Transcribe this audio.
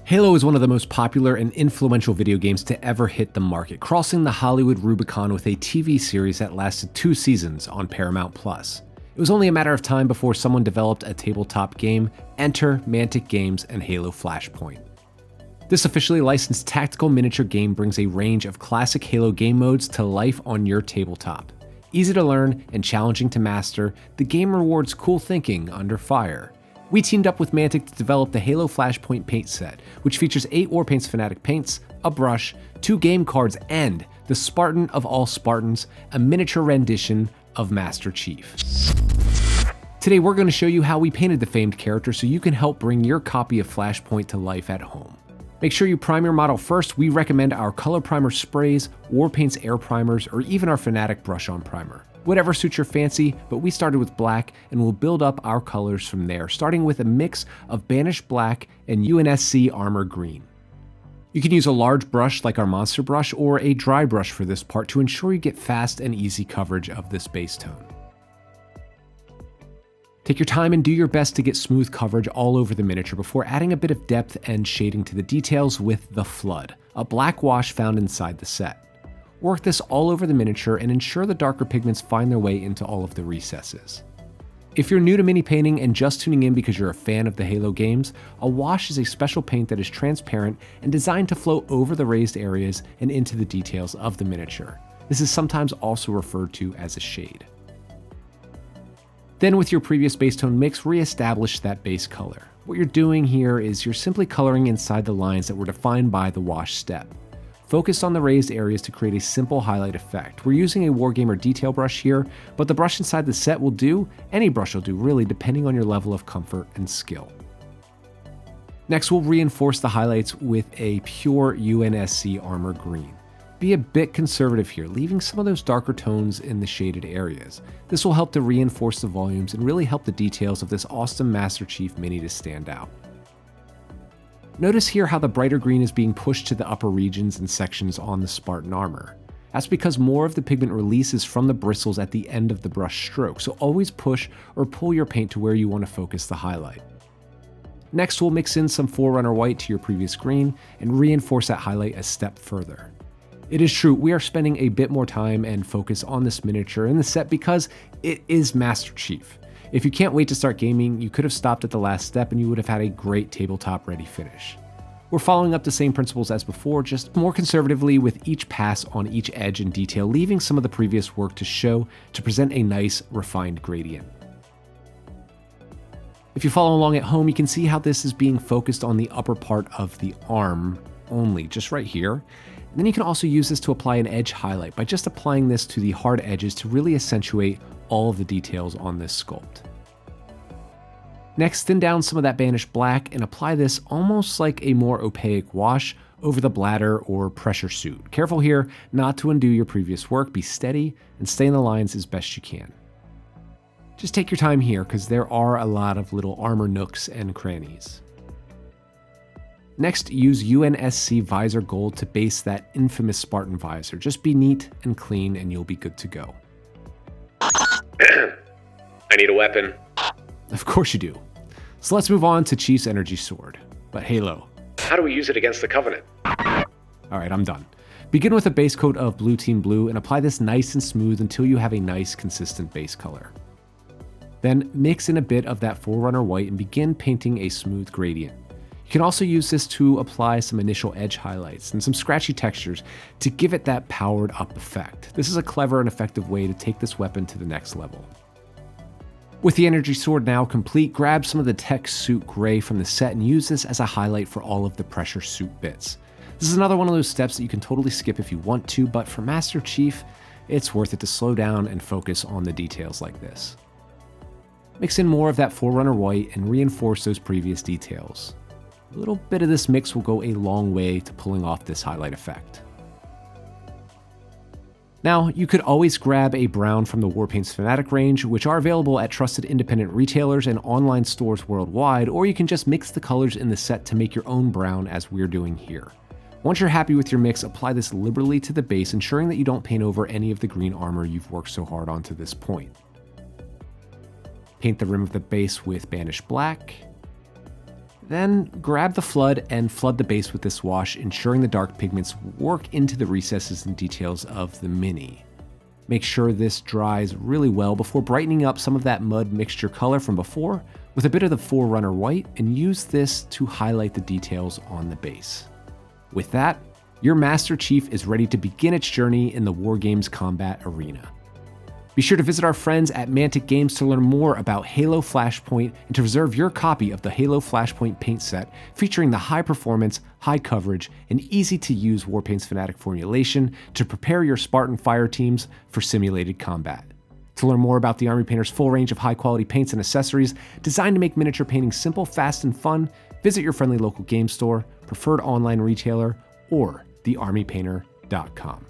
Halo is one of the most popular and influential video games to ever hit the market, crossing the Hollywood Rubicon with a TV series that lasted 2 seasons on Paramount+. It was only a matter of time before someone developed a tabletop game. Enter Mantic Games and Halo Flashpoint. This officially licensed tactical miniature game brings a range of classic Halo game modes to life on your tabletop. Easy to learn and challenging to master, the game rewards cool thinking under fire. We teamed up with Mantic to develop the Halo Flashpoint Paint Set, which features 8 Warpaints Fanatic paints, a brush, 2 game cards, and the Spartan of all Spartans, a miniature rendition of Master Chief. Today we're going to show you how we painted the famed character so you can help bring your copy of Flashpoint to life at home. Make sure you prime your model first. We recommend our color primer sprays, Warpaints air primers, or even our Fanatic brush-on primer. Whatever suits your fancy, but we started with black and we'll build up our colors from there, starting with a mix of Banished Black and UNSC Armor Green. You can use a large brush like our monster brush or a dry brush for this part to ensure you get fast and easy coverage of this base tone. Take your time and do your best to get smooth coverage all over the miniature before adding a bit of depth and shading to the details with the Flood, a black wash found inside the set. Work this all over the miniature and ensure the darker pigments find their way into all of the recesses. If you're new to mini painting and just tuning in because you're a fan of the Halo games, a wash is a special paint that is transparent and designed to flow over the raised areas and into the details of the miniature. This is sometimes also referred to as a shade. Then with your previous base tone mix, re-establish that base color. What you're doing here is you're simply coloring inside the lines that were defined by the wash step. Focus on the raised areas to create a simple highlight effect. We're using a Wargamer detail brush here, but the brush inside the set will do, any brush will do really, depending on your level of comfort and skill. Next, we'll reinforce the highlights with a pure UNSC Armor Green. Be a bit conservative here, leaving some of those darker tones in the shaded areas. This will help to reinforce the volumes and really help the details of this awesome Master Chief mini to stand out. Notice here how the brighter green is being pushed to the upper regions and sections on the Spartan armor. That's because more of the pigment releases from the bristles at the end of the brush stroke, so always push or pull your paint to where you want to focus the highlight. Next, we'll mix in some Forerunner white to your previous green and reinforce that highlight a step further. It is true, we are spending a bit more time and focus on this miniature in the set because it is Master Chief. If you can't wait to start gaming, you could have stopped at the last step and you would have had a great tabletop ready finish. We're following up the same principles as before, just more conservatively with each pass on each edge and detail, leaving some of the previous work to show to present a nice, refined gradient. If you follow along at home, you can see how this is being focused on the upper part of the arm only, just right here. And then you can also use this to apply an edge highlight by just applying this to the hard edges to really accentuate all of the details on this sculpt. Next, thin down some of that Banished Black and apply this almost like a more opaque wash over the bladder or pressure suit. Careful here not to undo your previous work, be steady and stay in the lines as best you can. Just take your time here because there are a lot of little armor nooks and crannies. Next, use UNSC Visor Gold to base that infamous Spartan visor. Just be neat and clean and you'll be good to go. I need a weapon. Of course you do. So let's move on to Chief's Energy Sword. But Halo. How do we use it against the Covenant? Alright, I'm done. Begin with a base coat of Blue Team Blue and apply this nice and smooth until you have a nice consistent base color. Then mix in a bit of that Forerunner white and begin painting a smooth gradient. You can also use this to apply some initial edge highlights and some scratchy textures to give it that powered up effect. This is a clever and effective way to take this weapon to the next level. With the Energy Sword now complete, grab some of the Tech Suit Gray from the set and use this as a highlight for all of the pressure suit bits. This is another one of those steps that you can totally skip if you want to, but for Master Chief, it's worth it to slow down and focus on the details like this. Mix in more of that Forerunner white and reinforce those previous details. A little bit of this mix will go a long way to pulling off this highlight effect. Now, you could always grab a brown from the Warpaints Fanatic range, which are available at trusted independent retailers and online stores worldwide, or you can just mix the colors in the set to make your own brown as we're doing here. Once you're happy with your mix, apply this liberally to the base, ensuring that you don't paint over any of the green armor you've worked so hard on to this point. Paint the rim of the base with Banished Black. Then grab the flood and flood the base with this wash, ensuring the dark pigments work into the recesses and details of the mini. Make sure this dries really well before brightening up some of that mud mixture color from before with a bit of the Forerunner white, and use this to highlight the details on the base. With that, your Master Chief is ready to begin its journey in the Wargames combat arena. Be sure to visit our friends at Mantic Games to learn more about Halo Flashpoint and to reserve your copy of the Halo Flashpoint Paint Set, featuring the high performance, high coverage, and easy to use Warpaints Fanatic formulation to prepare your Spartan fire teams for simulated combat. To learn more about the Army Painter's full range of high quality paints and accessories designed to make miniature painting simple, fast, and fun, visit your friendly local game store, preferred online retailer, or thearmypainter.com.